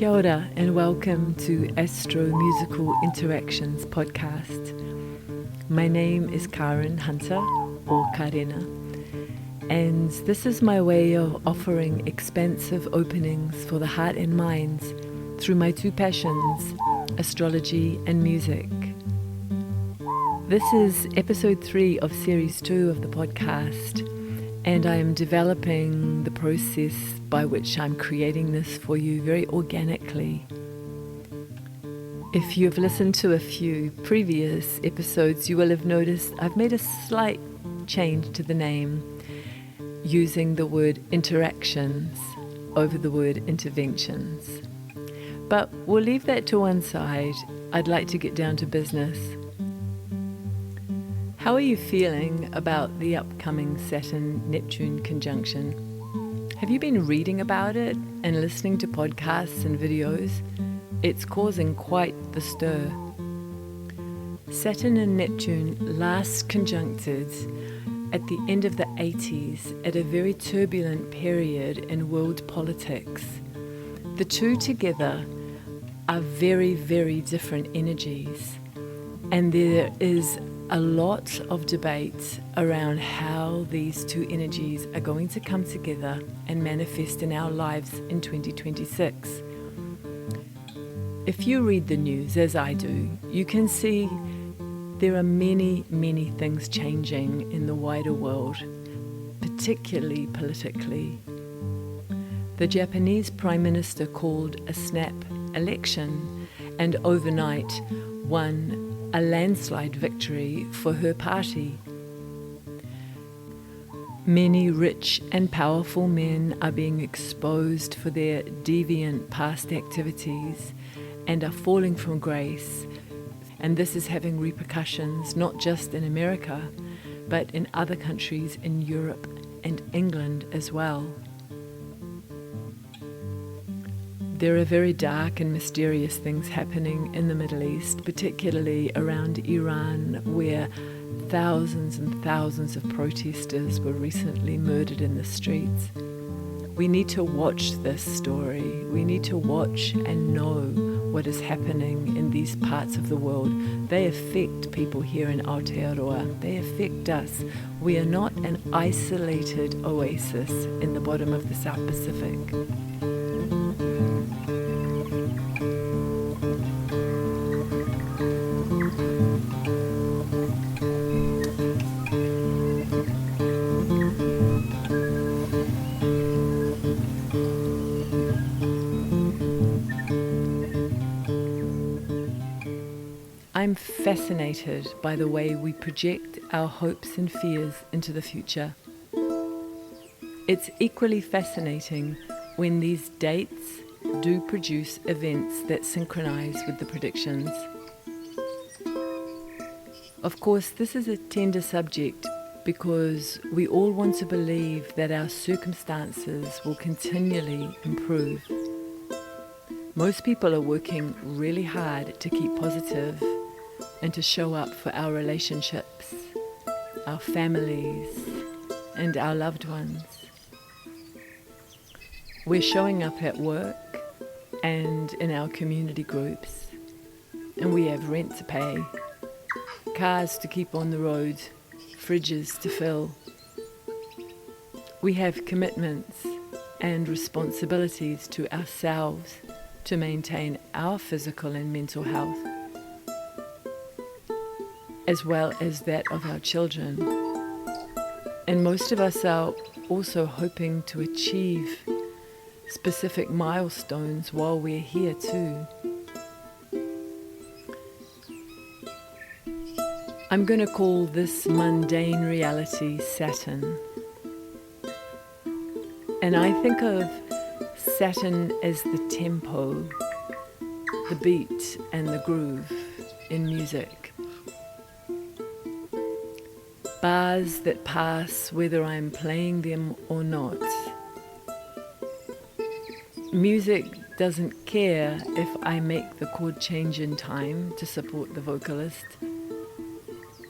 Kia ora and welcome to Astro Musical Interactions podcast. My name is Kāren Hunter, or Karena, and this is my way of offering expansive openings for the heart and minds through my two passions, astrology and music. This is episode 3 of series 2 of the podcast, and I am developing the process by which I'm creating this for you very organically. If you've listened to a few previous episodes, you will have noticed I've made a slight change to the name, using the word interactions over the word interventions. But we'll leave that to one side. I'd like to get down to business. How are you feeling about the upcoming Saturn-Neptune conjunction? Have you been reading about it and listening to podcasts and videos? It's causing quite the stir. Saturn and Neptune last conjuncted at the end of the 80s at a very turbulent period in world politics. The two together are very, very different energies, and there is a lot of debate around how these two energies are going to come together and manifest in our lives in 2026. If you read the news, as I do, you can see there are many, many things changing in the wider world, particularly politically. The Japanese Prime Minister called a snap election and overnight won a landslide victory for her party. Many rich and powerful men are being exposed for their deviant past activities and are falling from grace, and this is having repercussions not just in America but in other countries in Europe and England as well. There are very dark and mysterious things happening in the Middle East, particularly around Iran, where thousands and thousands of protesters were recently murdered in the streets. We need to watch this story. We need to watch and know what is happening in these parts of the world. They affect people here in Aotearoa. They affect us. We are not an isolated oasis in the bottom of the South Pacific. I'm fascinated by the way we project our hopes and fears into the future. It's equally fascinating when these dates do produce events that synchronize with the predictions. Of course, this is a tender subject because we all want to believe that our circumstances will continually improve. Most people are working really hard to keep positive and to show up for our relationships, our families, and our loved ones. We're showing up at work and in our community groups, and we have rent to pay, cars to keep on the road, fridges to fill. We have commitments and responsibilities to ourselves to maintain our physical and mental health, as well as that of our children. And most of us are also hoping to achieve specific milestones while we're here too. I'm going to call this mundane reality Saturn. And I think of Saturn as the tempo, the beat and the groove in music. Bars that pass whether I'm playing them or not. Music doesn't care if I make the chord change in time to support the vocalist.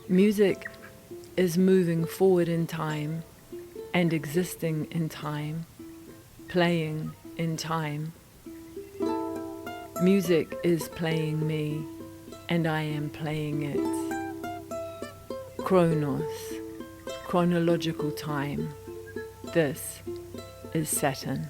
Music is moving forward in time and existing in time, playing in time. Music is playing me, and I am playing it. Chronos, chronological time. This is Saturn.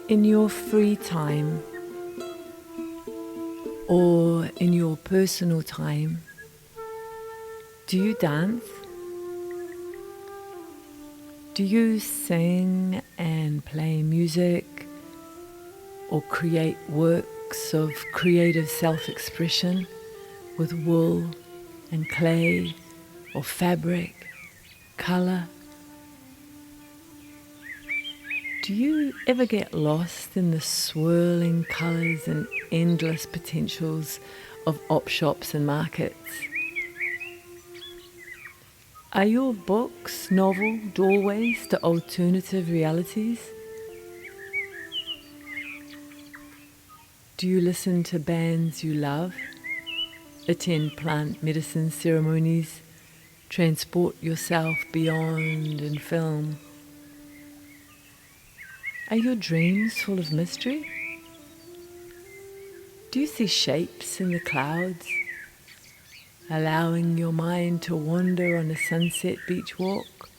In your free time, or in your personal time, do you dance? Do you sing and play music or create works of creative self-expression with wool and clay or fabric, colour? Do you ever get lost in the swirling colours and endless potentials of op shops and markets? Are your books, novel doorways to alternative realities? Do you listen to bands you love, attend plant medicine ceremonies, transport yourself beyond in film? Are your dreams full of mystery? Do you see shapes in the clouds, allowing your mind to wander on a sunset beach walk,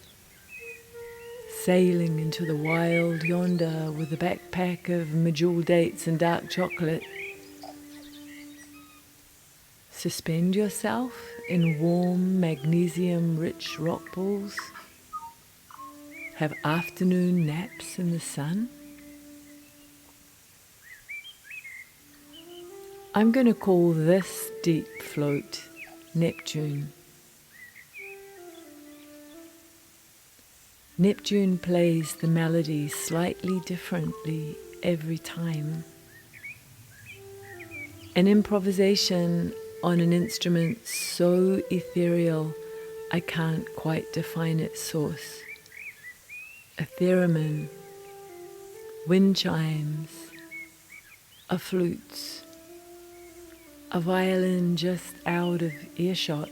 sailing into the wild yonder with a backpack of medjool dates and dark chocolate? Suspend yourself in warm, magnesium-rich rock pools. Have afternoon naps in the sun. I'm going to call this deep float Neptune. Neptune plays the melody slightly differently every time. An improvisation on an instrument so ethereal I can't quite define its source. A theremin, wind chimes, a flute, a violin just out of earshot.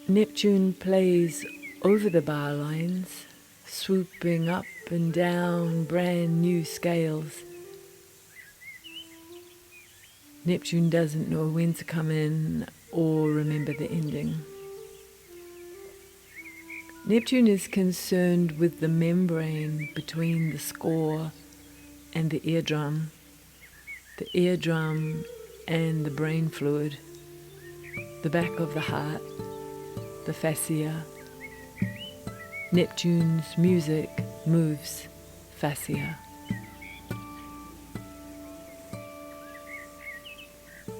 Neptune plays over the bar lines, swooping up and down brand new scales. Neptune doesn't know when to come in or remember the ending. Neptune is concerned with the membrane between the score and the eardrum and the brain fluid, the back of the heart, the fascia. Neptune's music moves fascia.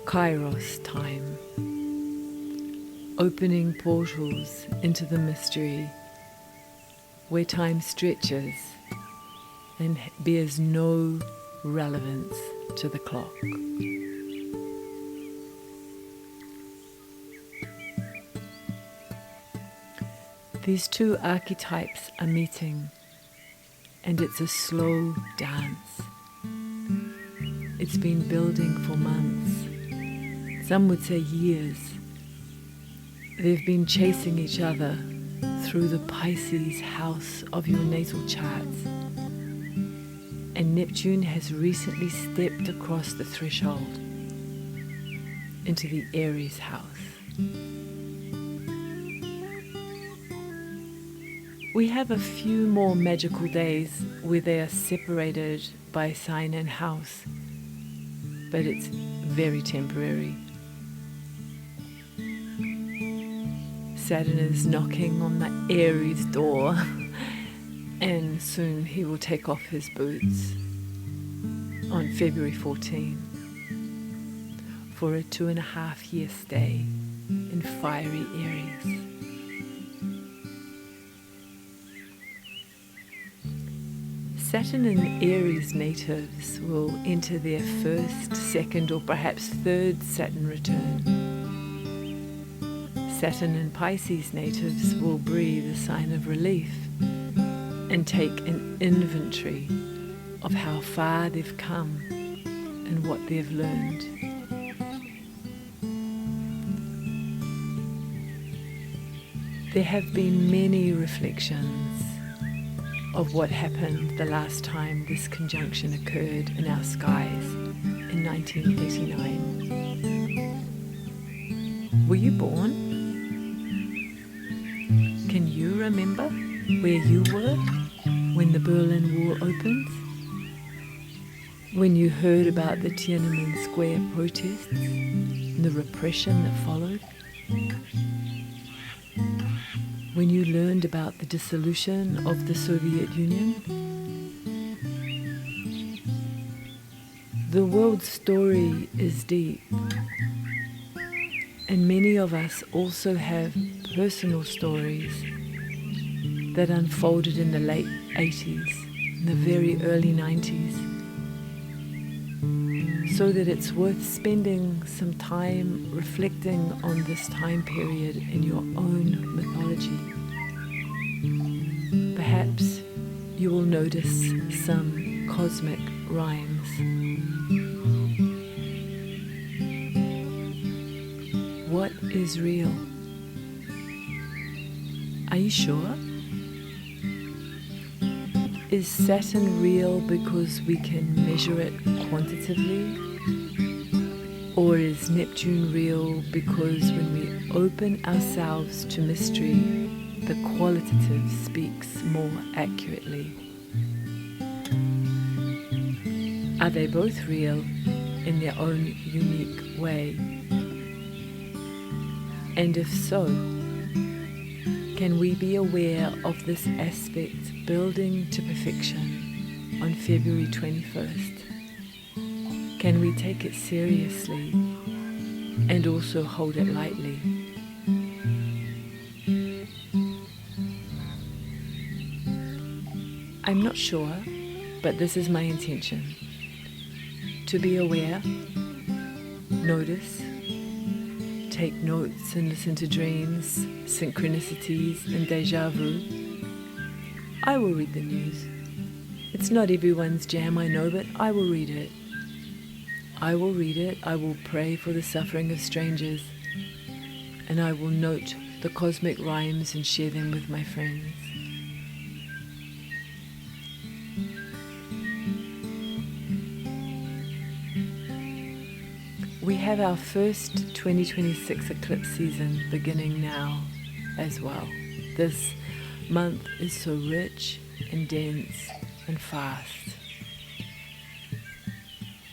Kairos time. Opening portals into the mystery where time stretches and bears no relevance to the clock. These two archetypes are meeting, and it's a slow dance. It's been building for months, some would say years. They've been chasing each other through the Pisces house of your natal charts. And Neptune has recently stepped across the threshold into the Aries house. We have a few more magical days where they are separated by sign and house, but it's very temporary. Saturn is knocking on the Aries door, and soon he will take off his boots on February 14 for a 2.5-year stay in fiery Aries. Saturn and Aries natives will enter their first, second, or perhaps third Saturn return. Saturn and Pisces natives will breathe a sign of relief and take an inventory of how far they've come and what they've learned. There have been many reflections of what happened the last time this conjunction occurred in our skies in 1989. Were you born? Can you remember where you were when the Berlin Wall opened? When you heard about the Tiananmen Square protests and the repression that followed? When you learned about the dissolution of the Soviet Union? The world's story is deep, and many of us also have personal stories that unfolded in the late 80s, in the very early 90s, so that it's worth spending some time reflecting on this time period in your own mythology. Perhaps you will notice some cosmic rhymes. What is real? Are you sure? Is Saturn real because we can measure it quantitatively? Or is Neptune real because when we open ourselves to mystery, the qualitative speaks more accurately? Are they both real in their own unique way? And if so, can we be aware of this aspect building to perfection on February 21st? Can we take it seriously and also hold it lightly? I'm not sure, but this is my intention. To be aware, notice, take notes and listen to dreams, synchronicities and déjà vu. I will read the news. It's not everyone's jam, I know, but I will read it. I will read it, I will pray for the suffering of strangers, and I will note the cosmic rhymes and share them with my friends. We have our first 2026 eclipse season beginning now as well. This month is so rich and dense and fast.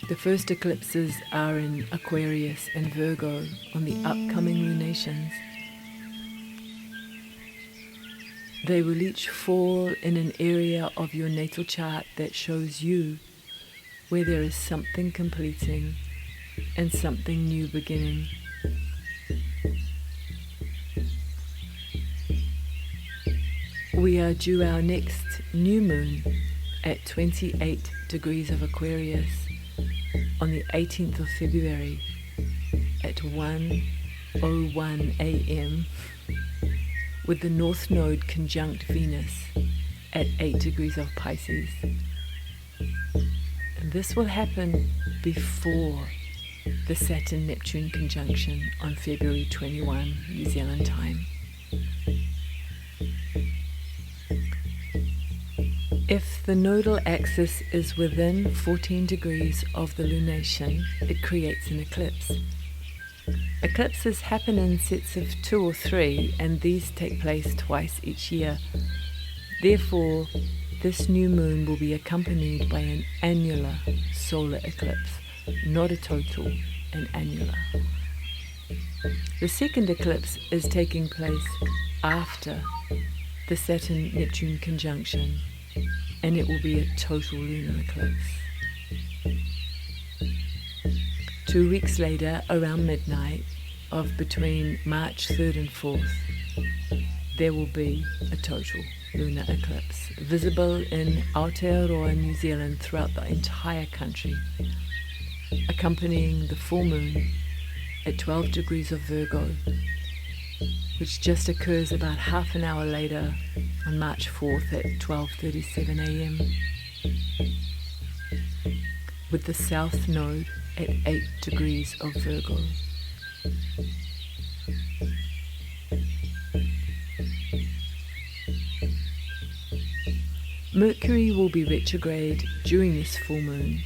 The first eclipses are in Aquarius and Virgo on the upcoming lunations. They will each fall in an area of your natal chart that shows you where there is something completing and something new beginning. We are due our next new moon at 28 degrees of Aquarius on the 18th of February at 1:01 a.m. with the North Node conjunct Venus at 8 degrees of Pisces. And this will happen before the Saturn-Neptune conjunction on February 21, New Zealand time. If the nodal axis is within 14 degrees of the lunation, it creates an eclipse. Eclipses happen in sets of 2 or 3, and these take place twice each year. Therefore, this new moon will be accompanied by an annular solar eclipse, not a total, an annular. The second eclipse is taking place after the Saturn-Neptune conjunction, and it will be a total lunar eclipse. 2 weeks later, around midnight of between March 3rd and 4th, there will be a total lunar eclipse, visible in Aotearoa, New Zealand, throughout the entire country, accompanying the full moon at 12 degrees of Virgo, which just occurs about half an hour later on March 4th at 12:37 a.m. with the South Node at 8 degrees of Virgo. Mercury will be retrograde during this full moon,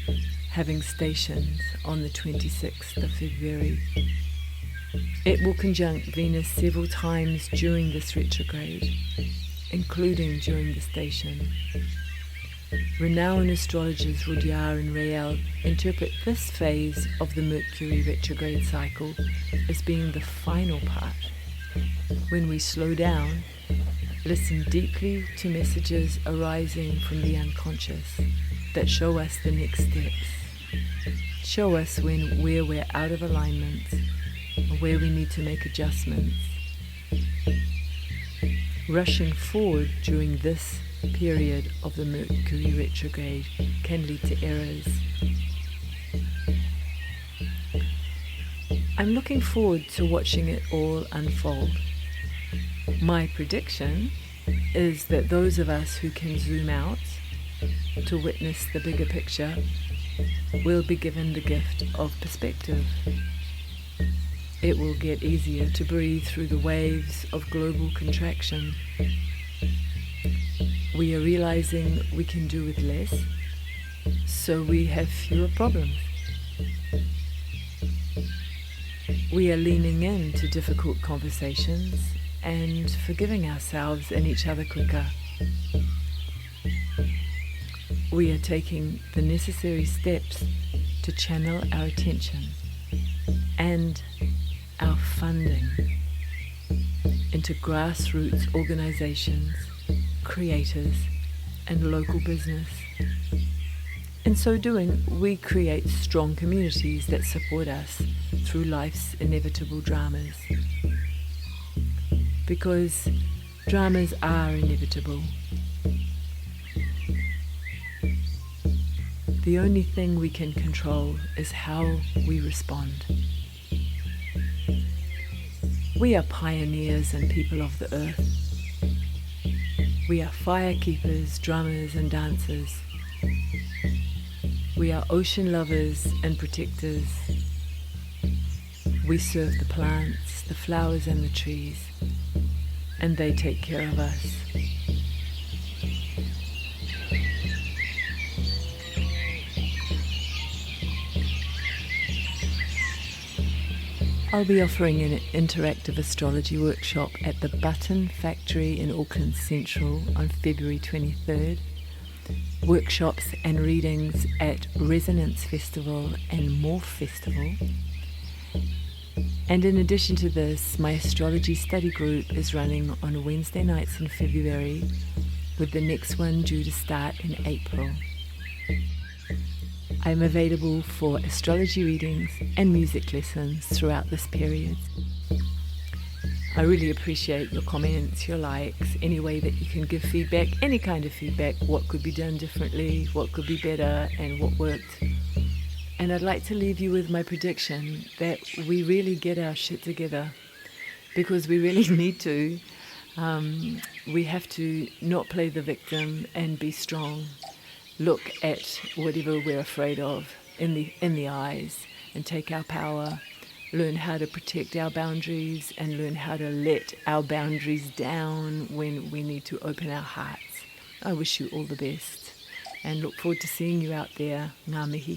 having stations on the 26th of February. It will conjunct Venus several times during this retrograde, including during the station. Renowned astrologers Rudyard and Rael interpret this phase of the Mercury retrograde cycle as being the final part, when we slow down, listen deeply to messages arising from the unconscious that show us the next steps, show us where we're out of alignment, or where we need to make adjustments. Rushing forward during this period of the Mercury retrograde can lead to errors. I'm looking forward to watching it all unfold. My prediction is that those of us who can zoom out to witness the bigger picture will be given the gift of perspective. It will get easier to breathe through the waves of global contraction. We are realizing we can do with less, so we have fewer problems. We are leaning into difficult conversations and forgiving ourselves and each other quicker. We are taking the necessary steps to channel our attention and our funding into grassroots organizations, creators, and local business. In so doing, we create strong communities that support us through life's inevitable dramas. Because dramas are inevitable. The only thing we can control is how we respond. We are pioneers and people of the earth. We are firekeepers, drummers and dancers. We are ocean lovers and protectors. We serve the plants, the flowers and the trees, and they take care of us. I'll be offering an interactive astrology workshop at the Button Factory in Auckland Central on February 23rd. Workshops and readings at Resonance Festival and Morph Festival. And in addition to this, my astrology study group is running on Wednesday nights in February, with the next one due to start in April. I'm available for astrology readings and music lessons throughout this period. I really appreciate your comments, your likes, any way that you can give feedback, any kind of feedback, what could be done differently, what could be better, and what worked. And I'd like to leave you with my prediction that we really get our shit together, because we really need to. We have to not play the victim and be strong. Look at whatever we're afraid of in the eyes and take our power. Learn how to protect our boundaries and learn how to let our boundaries down when we need to open our hearts. I wish you all the best and look forward to seeing you out there. Ngā mihi.